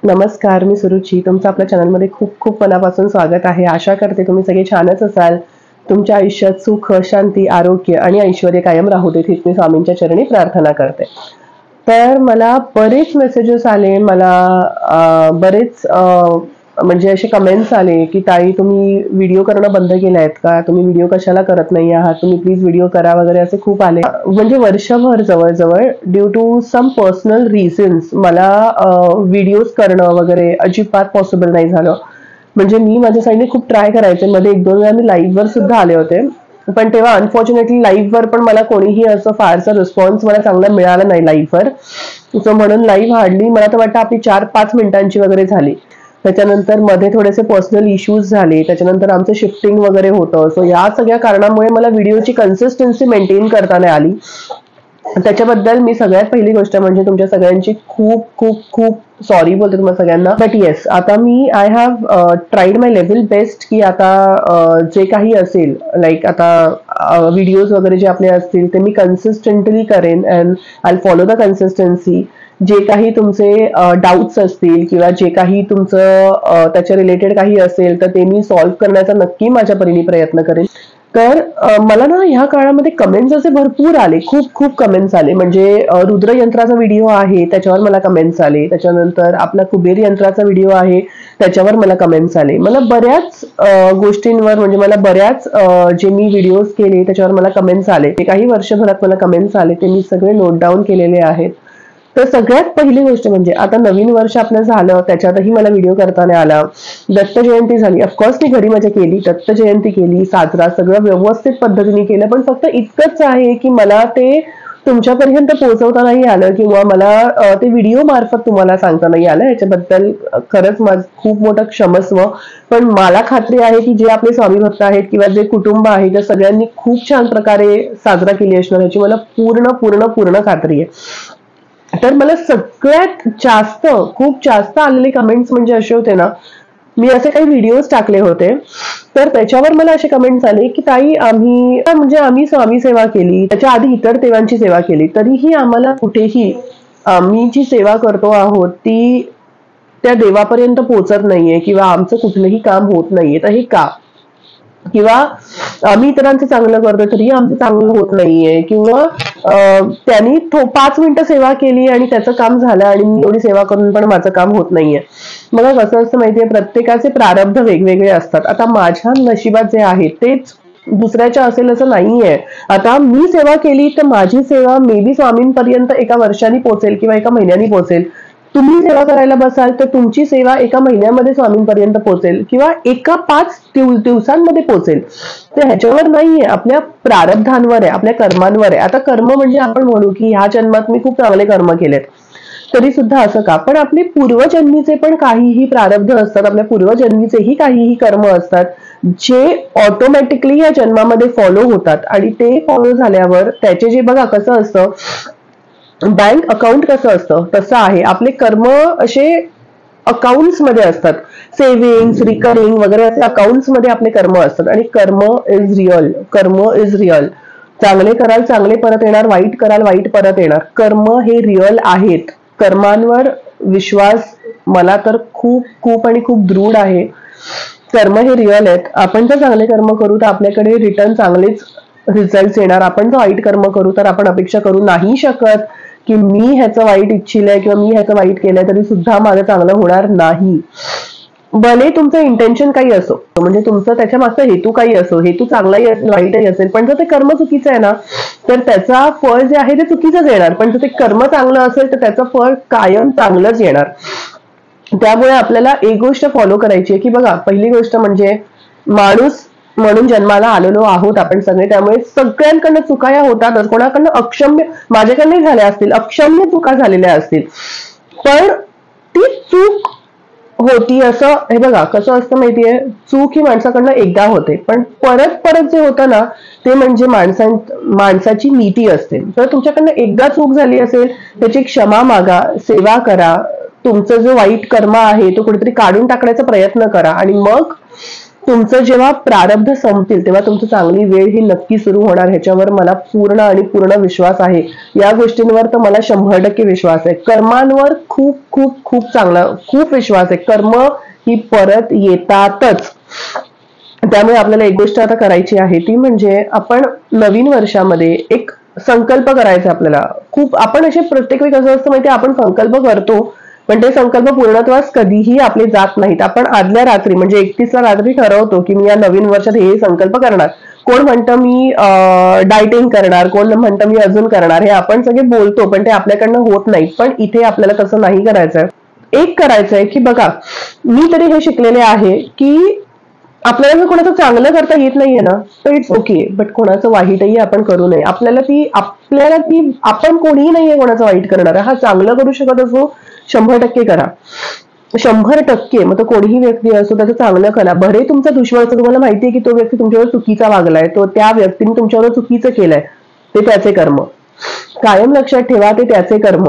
नमस्कार, मी सुरुची. तुमचं आपल्या चॅनलमध्ये खूप खूप मनापासून स्वागत आहे. आशा करते तुम्ही सगळे छानच असाल. तुमच्या आयुष्यात सुख, शांती, आरोग्य आणि ऐश्वर्य कायम राहू देत हीच मी स्वामींच्या चरणी प्रार्थना करते. तर मला बरेच मेसेजेस आले, मला बरेच म्हणजे असे कमेंट्स आले की ताई तुम्ही व्हिडिओ करणं बंद केले आहेत का, तुम्ही व्हिडिओ कशाला करत नाही आहात, तुम्ही प्लीज व्हिडिओ करा वगैरे असे खूप आले. म्हणजे वर्षभर जवळजवळ due to some personal reasons मला व्हिडिओज करणं वगैरे अजिबात पॉसिबल नाही झालं. म्हणजे मी माझ्या साईडने खूप ट्राय करायचे. मध्ये एक दोन वेळा मी लाईव्हवर सुद्धा आले होते, पण तेव्हा अनफॉर्च्युनेटली लाईव्हवर पण मला कोणीही असं फारसा रिस्पॉन्स मला चांगला मिळाला नाही लाईव्हवर. सो म्हणून लाईव्ह हार्डली मला तर वाटतं आपली 4-5 मिनिटांची वगैरे झाली. त्याच्यानंतर मध्ये थोडेसे पर्सनल इश्यूज झाले, त्याच्यानंतर आमचं शिफ्टिंग वगैरे होतं. सो या सगळ्या कारणामुळे मला व्हिडिओची कन्सिस्टन्सी मेंटेन करता नाही आली. त्याच्याबद्दल मी सगळ्यात पहिली गोष्ट म्हणजे तुमच्या सगळ्यांची खूप खूप खूप सॉरी बोलते तुम्हाला सगळ्यांना. बट येस, आता मी I have tried my level best की आता जे काही असेल लाईक आता व्हिडिओज वगैरे जे आपले असतील ते मी कन्सिस्टंटली करेन and I follow the consistency. जे काही तुमचे डाऊट्स असतील किंवा जे काही तुमचं त्याच्या रिलेटेड काही असेल तर ते मी सॉल्व्ह करण्याचा नक्की माझ्या परीने प्रयत्न करेन. तर मला ना ह्या काळामध्ये कमेंट्स असे भरपूर आले, खूप खूप कमेंट्स आले. म्हणजे रुद्र यंत्राचा व्हिडिओ आहे त्याच्यावर मला कमेंट्स आले, त्याच्यानंतर आपला कुबेर यंत्राचा व्हिडिओ आहे त्याच्यावर मला कमेंट्स आले. मला बऱ्याच गोष्टींवर म्हणजे मला बऱ्याच जे मी व्हिडिओज केले त्याच्यावर मला कमेंट्स आले. ते काही वर्षभरात मला कमेंट्स आले, ते मी सगळे नोट डाऊन केलेले आहेत. तर सगळ्यात पहिली गोष्ट म्हणजे आता नवीन वर्ष आपलं झालं, त्याच्यातही मला व्हिडिओ करताना आला. दत्त जयंती झाली, ऑफकोर्स मी घरी माझ्या केली, दत्त जयंती केली, साजरा सगळं व्यवस्थित पद्धतीने केलं. पण फक्त इतकंच आहे की मला ते तुमच्यापर्यंत पोहोचवता नाही आलं किंवा मला ते व्हिडिओ मार्फत तुम्हाला सांगता नाही आलं. याच्याबद्दल खरंच माझं खूप मोठं क्षमस्व. पण मला खात्री आहे की जे आपले स्वामी भक्त आहेत किंवा जे कुटुंब आहे त्या सगळ्यांनी खूप छान प्रकारे साजरा केली असणार याची मला पूर्ण पूर्ण पूर्ण खात्री आहे. तर मला सगळ्यात जास्त खूप जास्त आलेले कमेंट्स म्हणजे असे होते ना, मी असे काही व्हिडिओज टाकले होते तर त्याच्यावर मला असे कमेंट्स आले की ताई आम्ही स्वामी सेवा केली, त्याच्या आधी इतर देवांची सेवा केली, तरीही आम्हाला कुठेही आम्ही जी सेवा करतो आहोत ती त्या देवापर्यंत पोहोचत नाहीये किंवा आमचं कुठलंही काम होत नाहीये. तर हे का? किंवा आम्ही इतरांचं चांगलं करतो तरी आमचं चांगलं होत नाहीये, किंवा त्यांनी 5 मिनिटं सेवा केली आणि त्याचं काम झालं आणि मी एवढी सेवा करून पण माझं काम होत नाहीये. मला कसं असतं माहितीये, प्रत्येकाचे प्रारब्ध वेगवेगळे असतात. आता माझ्या नशिबात जे आहे तेच दुसऱ्याच्या असेल असं नाहीये. आता मी सेवा केली तर माझी सेवा मे बी स्वामींपर्यंत एका वर्षाने पोहोचेल किंवा एका महिन्याने पोहोचेल. तुम्ही सेवा करायला बसाल तर तुमची सेवा एका महिन्यामध्ये स्वामींपर्यंत पोहोचेल किंवा एका 5 दिवसांमध्ये पोहोचेल. तर ह्याच्यावर नाहीये, आपल्या प्रारब्धांवर आहे, आपल्या कर्मांवर आहे. आता कर्म म्हणजे आपण म्हणू की ह्या जन्मात मी खूप चांगले कर्म केलेत, तरी सुद्धा असं का? पण आपले पूर्वजन्मीचे पण काहीही प्रारब्ध असतात, आपल्या पूर्वजन्मीचेही काहीही कर्म असतात जे ऑटोमॅटिकली या जन्मामध्ये फॉलो होतात. आणि ते फॉलो झाल्यावर त्याचे जे बघा कसं असतं, बँक अकाउंट कसं असतं तसं आहे, आपले कर्म असे अकाउंट्स मध्ये असतात. सेव्हिंग्स, रिकरिंग वगैरे असे अकाउंट्स मध्ये आपले कर्म असतात. आणि कर्म इज रिअल, कर्म इज रिअल. चांगले कराल चांगले परत येणार, वाईट कराल वाईट परत येणार. कर्म हे रिअल आहेत. कर्मांवर विश्वास मला तर खूप खूप आणि खूप दृढ आहे. कर्म हे रिअल आहेत. आपण जर चांगले कर्म करू तर आपल्याकडे रिटर्न चांगलेच रिझल्ट येणार. आपण जर वाईट कर्म करू तर आपण अपेक्षा करू नाही शकत की मी ह्याचं वाईट इच्छिलंय किंवा मी ह्याचं वाईट केलंय तरी सुद्धा माझं चांगलं होणार नाही. भले तुमचं इंटेन्शन काही असो, म्हणजे तुमचं त्याच्या मागचा हेतू काही असो, हेतू चांगलाही असेल वाईटही असेल, पण जर ते कर्म चुकीचं आहे ना तर त्याचा फळ जे आहे ते चुकीचंच येणार. पण जर ते कर्म चांगलं असेल तर त्याचं फळ कायम चांगलंच येणार. त्यामुळे आपल्याला एक गोष्ट फॉलो करायची आहे की बघा, पहिली गोष्ट म्हणजे माणूस म्हणून जन्माला आलेलो आहोत आपण सगळे, त्यामुळे सगळ्यांकडनं चुका या होतातच. कोणाकडनं अक्षम्य, माझ्याकडनंही झाल्या असतील, अक्षम्य चुका झालेल्या असतील, पण ती चूक होती असं हे बघा कसं असतं माहितीये, चूक ही माणसाकडनं एकदा होते, पण परत परत जे होतं ना ते म्हणजे माणसाची नीती असते. तर तुमच्याकडनं एकदा चूक झाली असेल त्याची क्षमा मागा, सेवा करा, तुमचं जो वाईट कर्म आहे तो कुठेतरी काढून टाकण्याचा प्रयत्न करा आणि मग तुमचं जेव्हा प्रारब्ध संपतील तेव्हा तुमची चांगली वेळ ही नक्की सुरू होणार, ह्याच्यावर मला पूर्ण आणि पूर्ण विश्वास आहे. या गोष्टींवर तर मला 100% विश्वास आहे. कर्मांवर खूप खूप खूप चांगला खूप विश्वास आहे. कर्म ही परत येतातच. त्यामुळे आपल्याला एक गोष्ट आता करायची आहे, ती म्हणजे आपण नवीन वर्षामध्ये एक संकल्प करायचा आपल्याला. खूप आपण असे प्रत्येक वेळी कसं असतं माहिती, आपण संकल्प करतो पण ते संकल्प पूर्णत्वास कधीही आपले जात नाहीत. आपण आदल्या रात्री म्हणजे 31ला रात्री ठरवतो की मी या नवीन वर्षात हे संकल्प करणार. कोण म्हणतं मी डायटिंग करणार, कोण म्हणतं मी अजून करणार. हे आपण सगळे बोलतो पण ते आपल्याकडनं होत नाही. पण इथे आपल्याला तसं नाही करायचंय. एक करायचंय की बघा, मी तरी हे शिकलेले आहे की आपल्याला जर कोणाचं चांगलं करता येत नाहीये ना तर इट्स ओके, बट कोणाचं वाईटही आपण करू नये. आपल्याला ती आपण कोणीही नाहीये कोणाचं वाईट करणार. हा चांगलं करू शकत असो 100% करा, 100%. मग तो कोणीही व्यक्ती असो त्याचं चांगलं करा. भरे तुमचा दुश्मन असतो, तुम्हाला माहितीये की तो व्यक्ती तुमच्यावर चुकीचा वागलाय, तो त्या व्यक्तीने तुमच्यावर चुकीचं केलंय, ते त्याचे कर्म. कायम लक्षात ठेवा, ते त्याचे कर्म.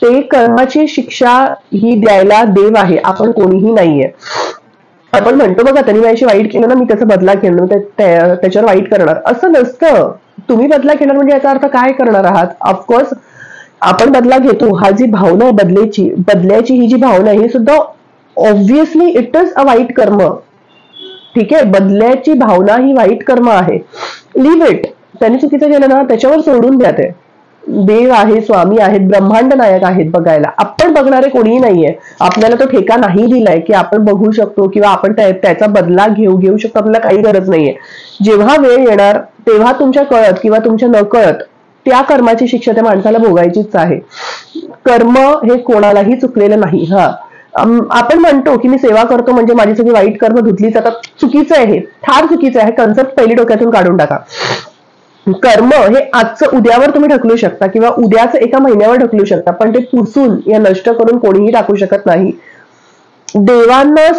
ते कर्माची शिक्षा ही द्यायला देव आहे, आपण कोणीही नाहीये. आपण म्हणतो बघा, त्यांनी माझ्याशी वाईट केलं ना, मी त्याचा बदला घेणार, त्याच्यावर वाईट करणार. असं नसतं. तुम्ही बदला घेणार म्हणजे याचा अर्थ काय करणार आहात? ऑफकोर्स आपण बदला घेतो. हा जी भावना आहे बदल्याची ही जी भावना आहे ही सुद्धा ऑब्व्हियसली इट इज अ वाईट कर्म. ठीक आहे, बदल्याची भावना ही वाईट कर्म आहे. Leave it. त्यांनी चुकीचं केलं ना, त्याच्यावर सोडून द्या. ते देव आहे, स्वामी आहेत, ब्रह्मांड नायक आहेत बघायला. आपण बघणारे कोणीही नाहीये. आपल्याला तो ठेका नाही दिलाय की आपण बघू शकतो किंवा आपण त्याचा बदला घेऊ शकतो. आपल्याला काही गरज नाहीये. जेव्हा वेळ येणार तेव्हा तुमच्या कळत किंवा तुमच्या न कळत त्या कर्माची शिक्षा त्या माणसाला भोगायचीच आहे. कर्म हे कोणालाही चुकलेलं नाही. आपण म्हणतो की मी सेवा करतो म्हणजे माझी सगळी वाईट कर्म धुतली जातात. चुकीचं आहे हे, फार चुकीचं आहे. कन्सेप्ट पहिली डोक्यातून काढून टाका. कर्म हे आजचं उद्यावर तुम्ही ढकलू शकता किंवा उद्याच एका महिन्यावर ढकलू शकता, पण ते पुसून या नष्ट करून कोणीही टाकू शकत नाही. देवांना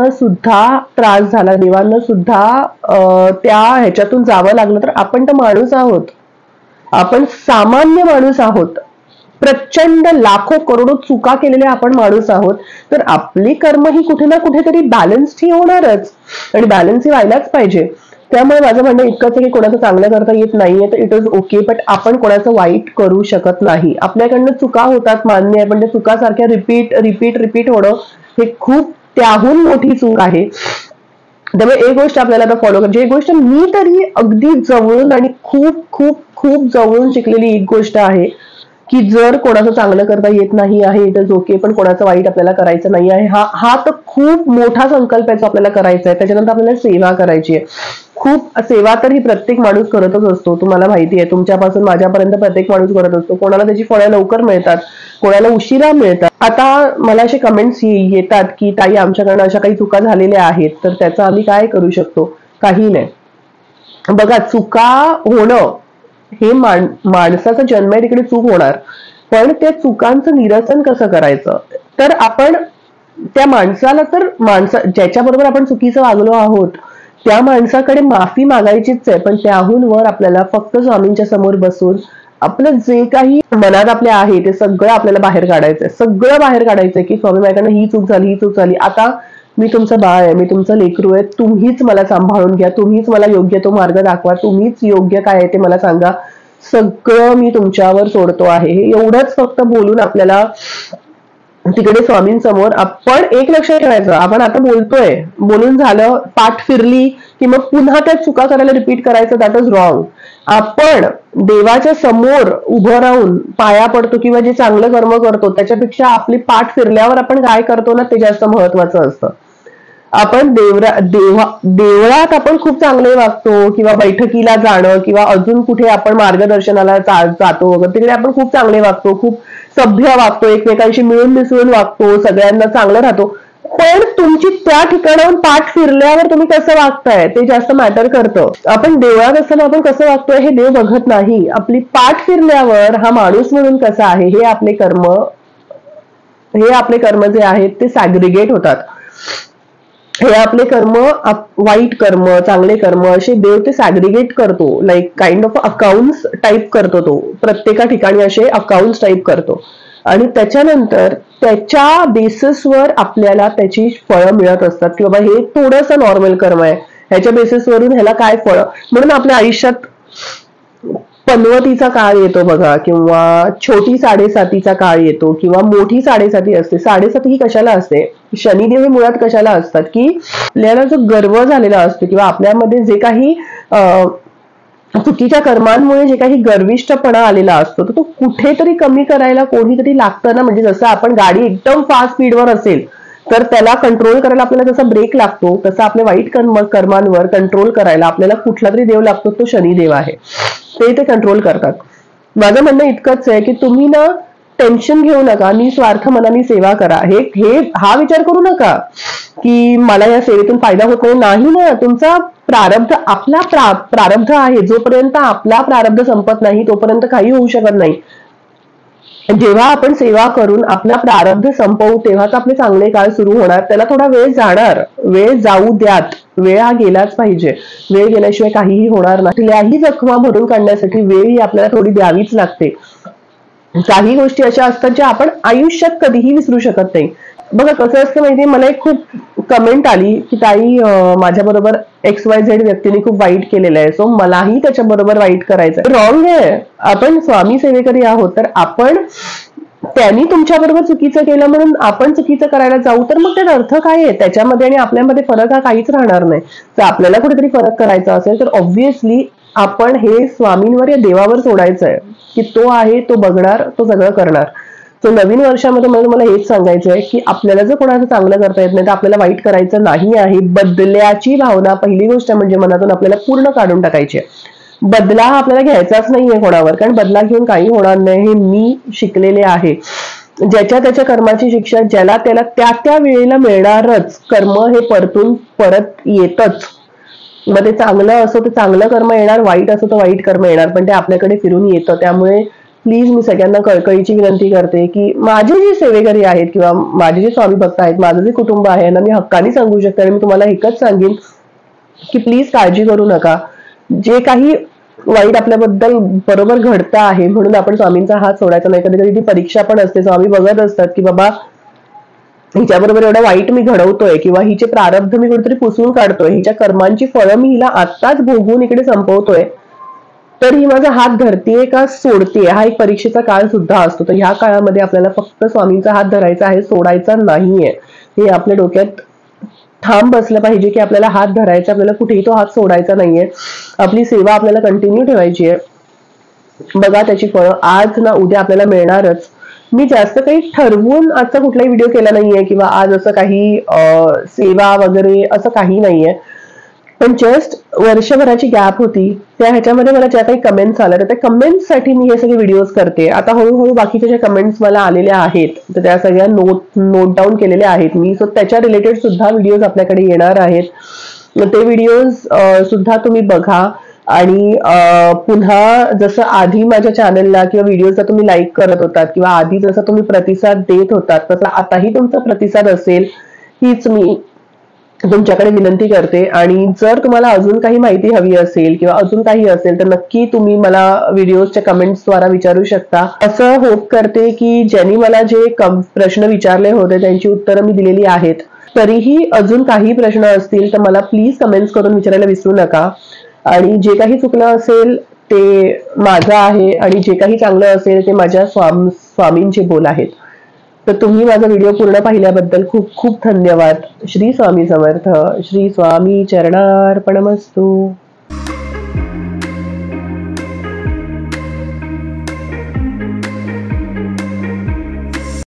सुद्धा त्रास झाला, देवांना सुद्धा त्या ह्याच्यातून जावं लागलं, तर आपण तर माणूस आहोत. आपण सामान्य माणूस आहोत. प्रचंड लाखो करोडो चुका केलेल्या आपण माणूस आहोत. तर आपली कर्म ही कुठे ना कुठेतरी बॅलन्स ही होणारच, आणि बॅलन्स ही व्हायलाच पाहिजे. त्यामुळे माझं म्हणणं इतकंच आहे की कोणाचं चांगलं करता येत नाहीये तर इट इज ओके, बट आपण कोणाचं वाईट करू शकत नाही. आपल्याकडनं चुका होतात, मान्य आहे, पण त्या चुकासारख्या रिपीट होणं हे खूप त्याहून मोठी चूक आहे. त्यामुळे एक गोष्ट आपल्याला आता फॉलो करायची. एक गोष्ट मी तरी अगदी जवळून आणि खूप खूप खूप जवळून शिकलेली एक गोष्ट आहे की जर कोणाचं चांगलं करता येत नाही आहे इट इज ओके, पण कोणाचं वाईट आपल्याला करायचं नाही आहे. हा तर खूप मोठा संकल्प आहे जो आपल्याला करायचा आहे. त्याच्यानंतर आपल्याला सेवा करायची आहे. खूप सेवा तर ही प्रत्येक माणूस करतच असतो, तुम्हाला माहिती आहे. तुमच्यापासून माझ्यापर्यंत प्रत्येक माणूस करत असतो. कोणाला त्याची फळं लवकर मिळतात, कोणाला उशिरा मिळतात. आता मला असे कमेंट्स येतात की ताई आमच्याकडनं अशा काही चुका झालेल्या आहेत, तर त्याचं आम्ही काय करू शकतो? काही नाही. बघा, चुका होणं हे माणसाचा जन्म आहे, तिकडे चूक होणार. पण त्या चुकांचं निरसन कसं करायचं? तर आपण त्या माणसाला ज्याच्याबरोबर आपण चुकीचं वागलो आहोत त्या माणसाकडे माफी मागायचीच आहे, पण त्याहून वर आपल्याला फक्त स्वामींच्या समोर बसून आपलं जे काही मनात आपल्या आहे ते सगळं आपल्याला बाहेर काढायचंय. सगळं बाहेर काढायचंय की स्वामी माझ्याकडनं ही चूक झाली. आता मी तुमचं बाळ आहे, मी तुमचं लेकरू आहे. तुम्हीच मला सांभाळून घ्या, तुम्हीच मला योग्य तो मार्ग दाखवा, तुम्हीच योग्य काय आहे ते मला सांगा. सगळं मी तुमच्यावर सोडतो आहे. हे एवढंच फक्त बोलून आपल्याला तिकडे स्वामींसमोर आपण एक लक्षात ठेवायचं, आपण आता बोलतोय, बोलून झालं, पाठ फिरली की मग पुन्हा त्या चुका करायला रिपीट करायचं, दॅट इज रॉंग. आपण देवाच्या समोर उभं राहून पाया पडतो किंवा जे चांगलं कर्म करतो त्याच्यापेक्षा आपली पाठ फिरल्यावर आपण काय करतो ना ते जास्त महत्वाचं असतं. आपण देवळात आपण खूप चांगले वागतो किंवा बैठकीला जाणं किंवा अजून कुठे आपण मार्गदर्शनाला जातो वगैरे, तिकडे आपण खूप चांगले वागतो, खूप सभ्य वागतो, एकमेकांशी मिळून मिसळून वागतो, सगळ्यांना चांगलं राहतो. पण तुमची त्या ठिकाणाहून पाठ फिरल्यावर तुम्ही कसं वागताय ते जास्त मॅटर करतं. आपण देवळात असताना आपण कसं वागतोय हे देव बघत नाही. आपली पाठ फिरल्यावर हा माणूस म्हणून कसा आहे हे आपले कर्म जे आहेत ते सॅग्रिगेट होतात. हे आपले कर्म, वाईट कर्म, चांगले कर्म असे देव ते सॅग्रिगेट करतो. Like kind of accounts type करतो. तो प्रत्येका ठिकाणी असे अकाउंट्स टाईप करतो. आणि त्याच्यानंतर त्याच्या बेसिसवर आपल्याला त्याची फळं मिळत असतात की बाबा हे थोडंसं नॉर्मल कर्म आहे, ह्याच्या बेसिसवरून ह्याला काय फळं. म्हणून आपल्या आयुष्यात पनवतीचा काळ येतो बघा, किंवा छोटी साडेसातीचा काळ येतो, किंवा मोठी साडेसाती असते. साडेसाती ही कशाला असते, शनिदेव हे मुळात कशाला असतात, की आपल्याला जो गर्व झालेला असतो किंवा आपल्यामध्ये जे काही चुकीच्या कर्मांमुळे जे काही गर्विष्ठपणा आलेला असतो तो कुठेतरी कमी करायला कोणीतरी लागतं ना. म्हणजे जसं आपण गाडी एकदम फास्ट स्पीडवर असेल तर त्याला कंट्रोल करायला आपल्याला जसा ब्रेक लागतो, तसं आपल्या वाईट कर्मांवर कंट्रोल करायला आपल्याला कुठला तरी देव लागतो, तो शनिदेव आहे. ते कंट्रोल करतात. माझं म्हणणं इतकंच आहे की तुम्ही ना टेन्शन घेऊ नका, निस्वार्थ मनाने सेवा करा. हा विचार करू नका की मला या सेवेतून फायदा होत नाही ना. तुमचा प्रारब्ध, आपला प्रारब्ध आहे. जोपर्यंत आपला प्रारब्ध संपत नाही तोपर्यंत काही होऊ शकत नाही. जेव्हा आपण सेवा करून आपला प्रारब्ध संपवू तेव्हाच आपले चांगले काळ सुरू होणार. त्याला थोडा वेळ जाणार, वेळ जाऊ द्यात. वेळ हा गेलाच पाहिजे. वेळ गेल्याशिवाय काहीही होणार नाही. कुठल्याही जखमा भरून काढण्यासाठी वेळ ही आपल्याला थोडी द्यावीच लागते. काही गोष्टी अशा असतात ज्या आपण आयुष्यात कधीही विसरू शकत नाही. बघा कसं असतं माहितीये, मला एक खूप कमेंट आली की ताई माझ्या बरोबर XYZ व्यक्तीने खूप वाईट केलेलं आहे, सो मलाही त्याच्या बरोबर वाईट करायचं. रॉंग आहे. आपण स्वामी सेवेकरी आहोत, तर आपण त्यांनी तुमच्या बरोबर चुकीचं केलं म्हणून आपण चुकीचं करायला जाऊ तर मग त्याचा अर्थ काय आहे. त्याच्यामध्ये आणि आपल्यामध्ये फरक हा काहीच राहणार नाही. जर आपल्याला कुठेतरी फरक करायचा असेल तर ऑब्व्हियसली आपण हे स्वामींवर या देवावर सोडायचं आहे की तो आहे, तो बघणार, तो सगळं करणार. तो नवीन वर्षामध्ये मला हेच सांगायचं आहे की आपल्याला जर कोणाचं चांगलं करता येत नाही तर आपल्याला वाईट करायचं नाही आहे. बदल्याची भावना पहिली गोष्ट म्हणजे मनातून आपल्याला पूर्ण काढून टाकायची आहे. बदला हा आपल्याला घ्यायचाच नाहीये कोणावर, कारण बदला घेऊन काही होणार नाही हे मी शिकलेले आहे. ज्याच्या त्याच्या कर्माची शिक्षा ज्याला त्याला त्या वेळेला मिळणारच. कर्म हे परत येतच. मग ते चांगलं असो तर चांगलं कर्म येणार, वाईट असो तर वाईट कर्म येणार, पण ते आपल्याकडे फिरून येतं. त्यामुळे प्लीज मी सगळ्यांना कळकळीची विनंती करते की माझे जे सेवेकरी आहेत किंवा माझे जे स्वामी भक्त आहेत, माझं जे कुटुंब आहे ना, मी हक्काने सांगू शकते आणि मी तुम्हाला एकच सांगेन की प्लीज काळजी करू नका. जे काही वाईट आपल्याबद्दल बरोबर घडतं आहे म्हणून आपण स्वामींचा हात सोडायचा नाही. कधी कधी ती परीक्षा पण असते. स्वामी बघत असतात की बाबा हिच्याबरोबर एवढं वाईट मी घडवतोय किंवा हिचे प्रारब्ध मी कुठेतरी पुसून काढतोय, हिच्या कर्मांची फळं मी हिला आत्ताच भोगून इकडे संपवतोय, तर ही माझा हात धरतीये का सोडतीये, हा एक परीक्षेचा काळ सुद्धा असतो. तर ह्या काळामध्ये आपल्याला फक्त स्वामींचा हात धरायचा आहे, सोडायचा नाहीये. हे आपल्या डोक्यात ठाम बसलं पाहिजे की आपल्याला हात धरायचा, आपल्याला कुठेही तो हात सोडायचा नाहीये. आपली सेवा आपल्याला कंटिन्यू ठेवायची आहे. बघा त्याची फळं आज ना उद्या आपल्याला मिळणारच. मी जास्त काही ठरवून आजचा कुठलाही व्हिडिओ केला नाहीये किंवा आज असं काही सेवा वगैरे असं काही नाहीये, पण जस्ट वर्षभराची गॅप होती त्या ह्याच्यामध्ये मला ज्या काही कमेंट्स आल्या तर त्या कमेंट्ससाठी मी हे सगळे व्हिडिओज करते. आता हळूहळू बाकीच्या ज्या कमेंट्स मला आलेल्या आहेत तर त्या सगळ्या नोट डाऊन केलेल्या आहेत मी. सो त्याच्या रिलेटेड सुद्धा व्हिडिओज आपल्याकडे येणार आहेत. ते व्हिडिओज सुद्धा तुम्ही बघा. आणि पुन्हा जसं आधी माझ्या चॅनलला किंवा व्हिडिओजला तुम्ही लाईक करत होतात किंवा आधी जसं तुम्ही प्रतिसाद देत होतात तसं आताही तुमचा प्रतिसाद असेल हीच मी तुमच्याकडे विनंती करते. आणि जर तुम्हाला अजून काही माहिती हवी असेल किंवा अजून काही असेल तर नक्की तुम्ही मला व्हिडिओच्या कमेंट्सद्वारा विचारू शकता. असं होप करते की ज्यांनी मला जे प्रश्न विचारले होते त्यांची उत्तरं मी दिलेली आहेत. तरीही अजून काही प्रश्न असतील तर मला प्लीज कमेंट्स करून विचारायला विसरू नका. आणि जे काही चुकलं असेल ते माझं आहे आणि जे काही चांगलं असेल ते माझ्या स्वामींचे बोल आहेत. तर तुम्ही माझा व्हिडिओ पूर्ण पाहिल्याबद्दल खूप खूप धन्यवाद. श्री स्वामी समर्थ. श्री स्वामी चरणार्पणमस्तु.